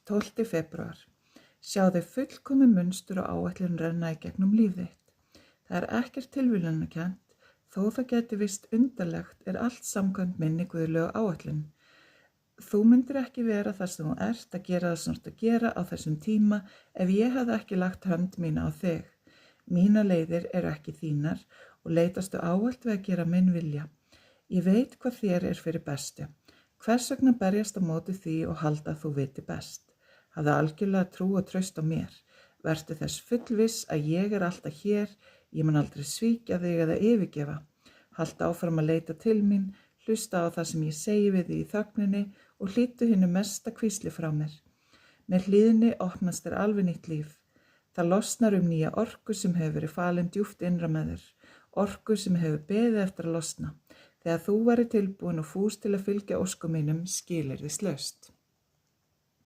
12. febrúar. Sjáðu fullkomið munstur og áætlun renna í gegnum líf þitt. Það er ekkert tilviljanakennt, þó það gæti vist undarlegt allt samkvæmt minni guðlegu áætlun. Þú myndir ekki vera þar sem þú ert að gera það sem þú ert að gera á þessum tíma ef ég hefði ekki lagt hönd mína á þig. Mínar leiðir eru ekki þínar og leitastu ávallt við að gera minn vilja. Ég veit hvað þér fyrir bestu. Hvers vegna berjast á móti því og halda að þú viti best? Hafðu algjörlega trú og traust á mér. Vertu þess fullviss að ég alltaf hér, ég mun aldrei svíkja þig eða yfirgefa. Haltu áfram að leita til mín, hlusta á það sem ég segi við því í þögninni og hlýddu hinu mesta hvísli frá mér. Með hlýðni opnast þér alveg nýtt líf. Það losnar nýja orku sem hefur verið falin djúpt innra með þér, orku sem hefur beðið eftir að losna. Þegar þú væri tilbúin og fús til að fylgja óskum mínum skilyrðislaust.